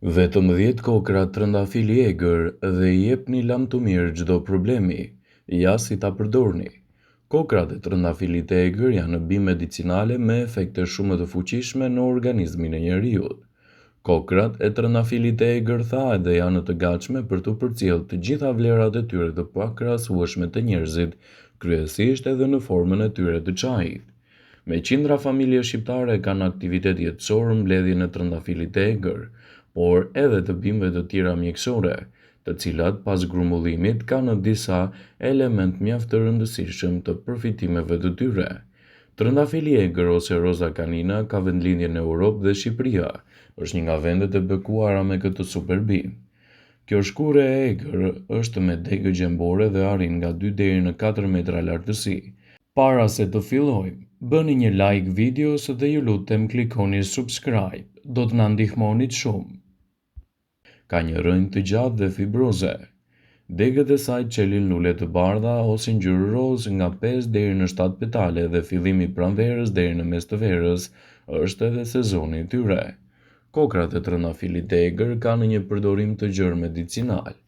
Vetëm 10 kokra trëndafili egër dhe I jepni lam të mirë çdo problemi, ja si ta përdorni. Kokrat e trëndafilit e egër janë bim medicinale me efekte shumë të fuqishme në organizmin e njeriut. Kokrat e trëndafilit e egër dhe janë të gatshme për të përcjellë të gjitha vlerat e tyre të pakrahasueshme të njerëzit, kryesisht edhe në formën e tyre të çajit. Me qindra familje shqiptare kanë aktivitet jetësor mbledhjen e trëndafilit të egër, por edhe të bimëve të tjera mjekësore, të cilat pas grumbullimit kanë disa element mjaft të rëndësishëm të përfitimeve të tyre. Trëndafili egër ose roza canina ka vendlindje në Europë dhe Shqipëria, është një nga vendet e bekuara me këtë superbim. Kjo shkure e egër është me degë gjembore dhe arrin nga 2 deri në 4 metra lartësi. Para se të fillojmë, bëni një like videos dhe ju lutem klikoni subscribe, do të na ndihmonit shumë. Ka një rrënjë të gjatë dhe fibroze. Degët e saj çelin lule të bardha ose ngjyrë roz nga 5 deri në 7 petale dhe fillimi pranverës deri në mes të verës është edhe sezoni I tyre. Kokrat e trëndafilit e egër kanë një përdorim të gjerë medicinal.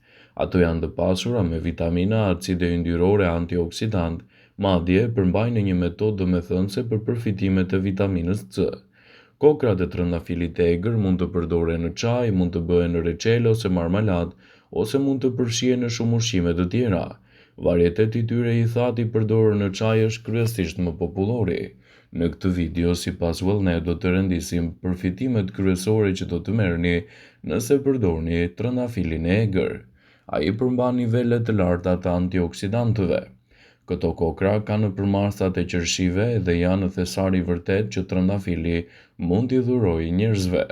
Ato janë të pasura me vitamina, acide yndyrore, antioksidant, madje përmbajnë një metodë domethënëse për përfitimet e vitaminës C. Kokrat e trëndafilit e egër mund të përdoren në çaj, mund të bëhen në reçelë ose marmalad, ose mund të përfshihen në shumë ushqime të tjera. Varieteti I tyre I thatë I përdorur në çaj është kryesisht më popullori. Në këtë video sipas Wellnet do të rendisim përfitimet kryesore që do të merrni nëse përdorni trëndafilin e egër. Ai përmban nivele të larta të antioksidantëve. Këto kokra kanë përmarsat e qershive dhe janë thesari I vërtet që trëndafili mund t'i dhurojë njerëzve.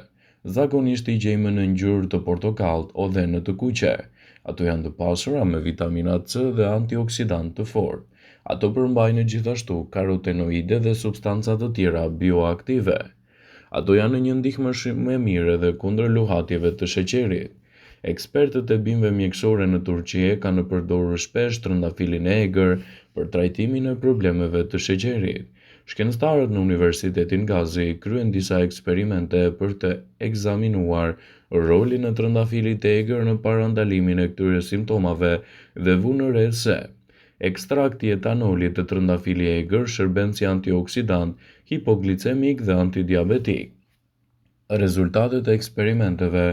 Zakonisht I gjejmë në ngjyrë të portokallt ose në të kuqe. Ato janë të pasura me vitamina C dhe antioksidant të fortë. Ato përmbajnë gjithashtu karotenoide dhe substanca të tjera bioaktive. Ato janë një ndihmë shumë e mirë edhe kundër luhatjeve të sheqerit. Ekspertët e bimëve mjekësore në Turqi kanë përdorur shpesh trëndafilin e egër për trajtimin e problemeve të sheqerit. Shkencëtarët në Universitetin Gazi kryen disa eksperimente për të ekzaminuar rolin e trëndafilit e egër në parandalimin e këtyre simptomave dhe vënë re se ekstrakti etanolit të trëndafilit e egër shërben si antioksidant, hipoglicemik dhe antidiabetik. Rezultatet e eksperimenteve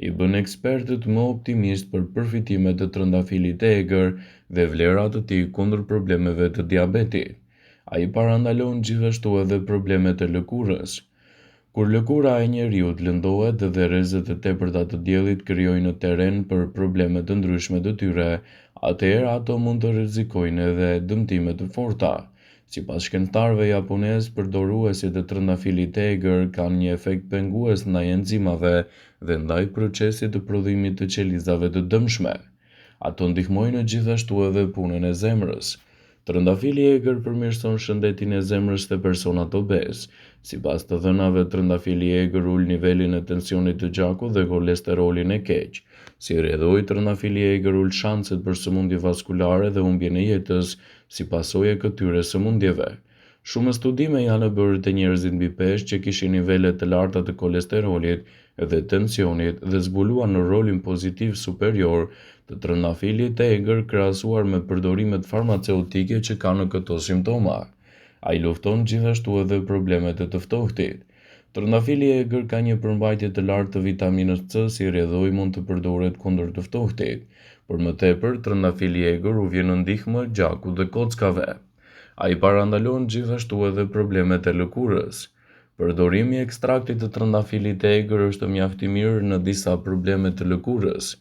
I bën ekspertët më optimist për përfitimet e trëndafilit e egër dhe vlerat të tij kundër problemeve të diabetit. Ai parandalon gjithashtu edhe problemet e lëkurës. Kur lëkura e njeriut lëndohet dhe rrezet e tepërta të diellit krijojnë terren për probleme të ndryshme të tyre, atëherë ato mund të rrezikojnë edhe dëmtime të forta. Sipas shkencëtarëve japonesë, përdoruesit e trëndafilit e egër kanë një efekt pengues ndaj enzimave dhe ndaj procesit të prodhimit të qelizave të dëmshme. Ato ndihmojnë gjithashtu edhe punën e zemrës. Trëndafili I egër përmirëson shëndetin e zemrës të personat obez. Sipas të dhënave, trëndafili I egër ul nivelin e tensionit të gjakut dhe kolesterolin e keq. Si rrjedhoi, trëndafili I egër ul shanset për sëmundje vaskulare dhe humbjen e jetës si pasojë e këtyre sëmundjeve. Shumë studime janë bërë te njerëzit mbi peshë që kishin nivele të larta të kolesterolit dhe tensionit dhe zbuluan në rolin pozitiv superior të trëndafilit e egër krahasuar me përdorimet farmaceutike që kanë këto simptoma. Ai lufton gjithashtu edhe problemet e të ftohtit. Trëndafili e egër ka një përmbajtje të lartë të vitaminës C, si rrjedhoi mund të përdoret kundër të ftohtit. Për më tepër, trëndafili I egër u vjen në ndihmë gjakut dhe kockave. Ai parandalon gjithashtu edhe problemet e lëkurës. Përdorimi I ekstraktit të trëndafilit e egër është mjaft I mirë në disa probleme të lëkurës.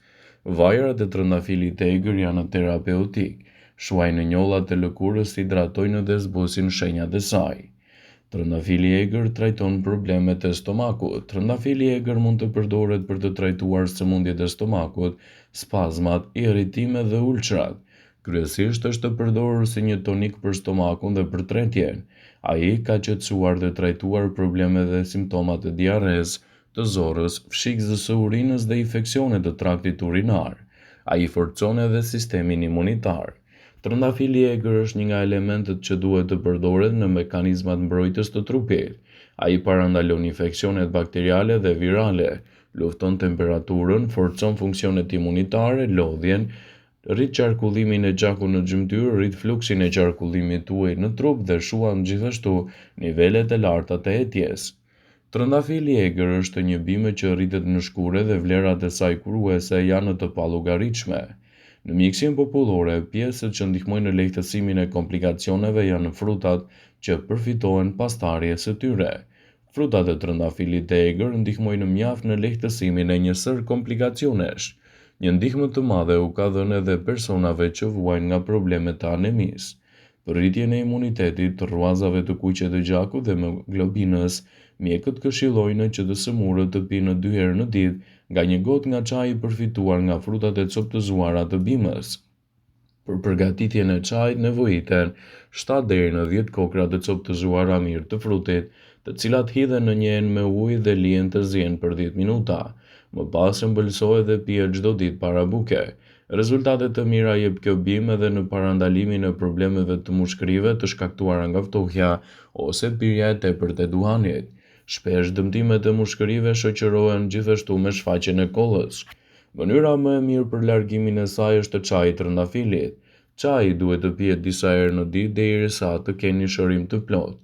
Vajrat e trëndafilit e egër janë terapeutik. Shuajnë njollat e lëkurës, hidratojnë dhe zbusin shenjat e saj. Trëndafili I egër trajton problemet e stomakut. Trëndafili I egër mund të përdoret për të trajtuar sëmundjet e stomakut, spazmat, irritimet dhe ulçrat. Kryesisht është të përdorur si një tonik për stomakun dhe për tretjen. Ai ka qetësuar dhe trajtuar problemet dhe simptomat e diarres, të zorrës, fshikjes së urinës dhe infeksionet të traktit urinar. Ai forcon edhe sistemin imunitar. Trëndafili I egër është një nga elementet që duhet të përdoret në mekanizmat mbrojtës të trupit. Ai parandalon infeksionet bakteriale dhe virale, lufton temperaturën, forcon funksionet imunitare, lodhjen, rrit qarkullimin e gjakut në gjymtyr, rrit fluksin e qarkullimit tuaj në trup dhe shuan gjithashtu nivelet e larta të etjes. Trëndafili egër është një bime që rritet në shkure dhe vlerat e saj kruese janë të pallogaritshme. Në mjekësinë popullore, pjesët që ndihmojnë në lehtësimin e komplikacioneve janë frutat që përfitohen pas tarjes së tyre. Frutat e trëndafilit të egër ndihmojnë mjaft në lehtësimin e një sër komplikacionesh. Një ndihmë të madhe u ka dhënë edhe personave që vuajnë nga problemet të anemisë. Për rritjen e imunitetit, të rruazave të kuqe të gjakut dhe hemoglobinës, mjekët këshillojnë që të sëmurët të pinë 2 herë në ditë nga një gotë nga çaji përfituar nga frutat e coptëzuara të bimës. Për përgatitjen e çajit nevojiten 7 deri në 10 kokra të coptëzuara mirë të frutit, të cilat hidhen në një enë me ujë dhe lihen të zihen për 10 minuta. Më pas ëmbëlsohet dhe pihet çdo ditë para buke. Rezultate të mira jep kjo bimë edhe në parandalimin e problemeve të mushkërive të shkaktuara nga ftohja ose pirja e tepërt e duhanit. Shpesh dëmtimet e mushkërive shoqërohen gjithashtu me shfaqjen e kollës. Mënyra më e mirë për largimin e saj është çaji i trëndafilit. Çaji duhet të pihet disa herë në ditë derisa të keni shërim të plotë,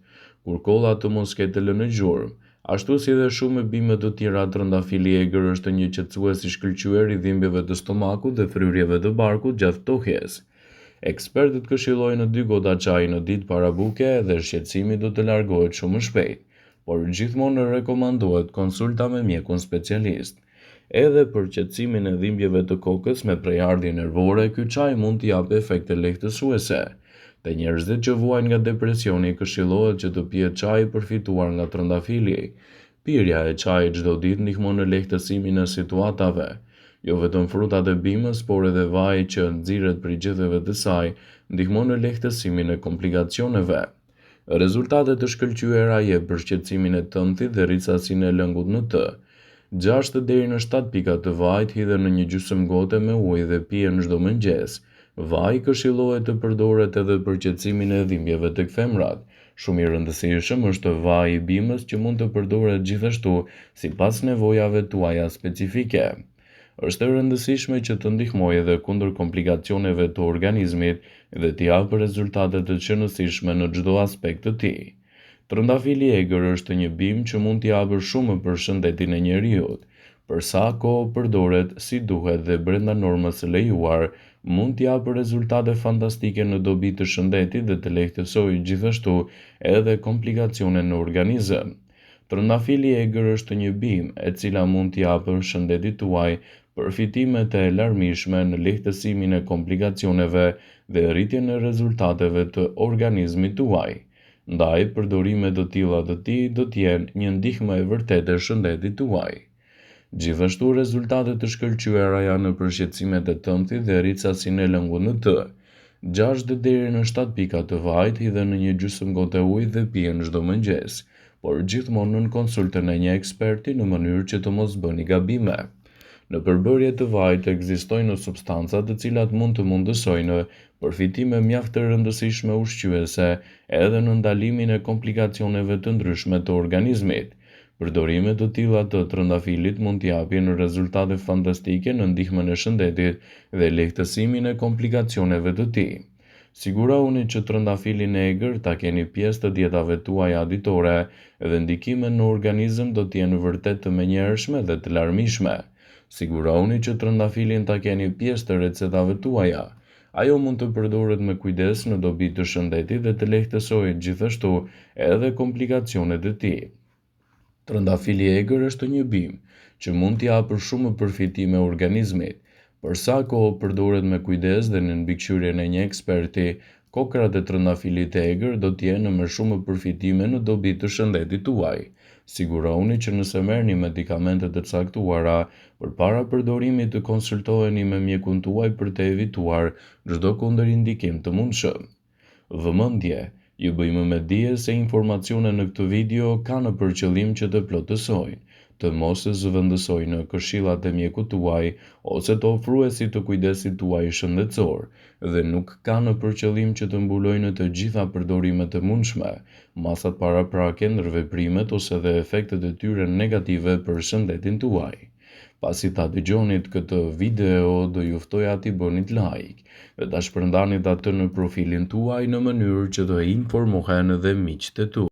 kur kolla të mos ketë lënë gjurmë. Ashtu si dhe shumë bime të tjera, trëndafili egër është një qetësues i shkëlqyer i dhimbjeve të stomakut dhe fryrjeve të barkut gjatë ftohjes. Ekspertët këshillojnë 2 gota çaji në ditë para buke dhe shqetësimi do të largohet shumë më shpejt, por gjithmonë rekomandohet konsulta me mjekun specialist. Edhe për qetësimin e dhimbjeve të kokës me prejardhje nervore, ky çaj mund t'i japë efekte lehtësuese. Te njerëzit që vuajnë nga depresioni këshillohet që të pihet çaj përfituar nga trëndafili. Pirja e çajit çdo ditë ndihmon në lehtësimin e situatave. Jo vetëm frutat e bimës, por edhe vaji që nxirret prej gjethet të saj ndihmon në lehtësimin e komplikacioneve. Rezultate të shkëlqyera jep për shqetësimin e tëndhit dhe rritësasinë e lëngut në të. 6 deri në 7 pika të vajit hidhen në një gjysmë gote me ujë dhe pihen çdo mëngjes. Vaji këshillohet të përdoret edhe për qetësimin e dhimbjeve tek femrat. Shumë i rëndësishëm është vaji i bimës që mund të përdoret gjithashtu sipas nevojave tuaja specifike. Është e rëndësishme që të ndihmojë edhe kundër komplikacioneve të organizmit dhe t'i japë rezultate të shëndetësishme në çdo aspekt të tij. Trëndafili egër është një bimë që mund t'i japë shumë për shëndetin e njeriut. Për sa kohë përdoret si duhet dhe brenda normës së lejuar, mund t'i japë rezultate fantastike në dobi të shëndetit dhe të lehtësojë gjithashtu edhe komplikacione në organizëm. Trëndafili egër është një bimë e cila mund t'i japë shëndetit tuaj përfitime të larmishme në lehtësimin e komplikacioneve dhe rritjen e rezultateve të organizmit tuaj. Ndaj, përdorimet të tilla të tij do t'jenë një ndihmë e vërtetë e shëndetit tuaj. Gjithashtu, rezultatet të shkëlqyera janë në përshqetësimet e tëndhit dhe rritësasinë e lëngut në të. 6 deri në 7 pika të vajit hidhen në një gjysmë gote ujë dhe pihen çdo mëngjes, por gjithmonë në konsultën e një eksperti në mënyrë që të mos bëni gabime. Në përbërje të vajit ekzistojnë substanca të cilat mund të mundësojnë përfitime mjaft të rëndësishme ushqyese edhe në ndalimin e komplikacioneve të ndryshme të organizmit. Përdorimet të tilla të trëndafilit mund t'i japin rezultate fantastike në ndihmën e shëndetit dhe lehtësimin e komplikacioneve të tij. Sigurohuni që trëndafilin e egër ta keni pjesë të dietave tuaja ditore dhe ndikimet në organizëm do t'jenë vërtet të menjëhershme dhe të larmishme. Sigurohuni që trëndafilin ta keni pjesë të recetave tuaja. Ajo mund të përdoret me kujdes në dobi të shëndetit dhe të lehtësojë gjithashtu edhe komplikacionet e tij. Trëndafili egër është një bimë që mund t'i japë shumë përfitime organizmit. Për sa kohë përdoret me kujdes dhe në mbikëqyrjen e një eksperti, kokrat e trëndafilit të egër do t'jenë me shumë përfitime në dobi të shëndetit tuaj. Sigurohuni që nëse merrni medikamente të caktuara, përpara përdorimit të konsultoheni me mjekun tuaj për të evituar çdo kundërindikim të mundshëm. Vëmendje. Ju bëjmë me dije se informacionet në këtë video kanë për qëllim që të plotësojnë, të mos e zëvendësojnë këshillat e mjekut tuaj ose të ofruesit të kujdesit tuaj shëndetësor dhe nuk kanë për qëllim që të mbulojnë të gjitha përdorimet e mundshme, masat paraprake ndër veprimet ose dhe efektet e tyre negative për shëndetin tuaj. Pasi ta dëgjonit këtë video, do ju ftoja t'i bënit like dhe ta shpërndanit atë në profilin tuaj në mënyrë që të informohen edhe miqtë e tu.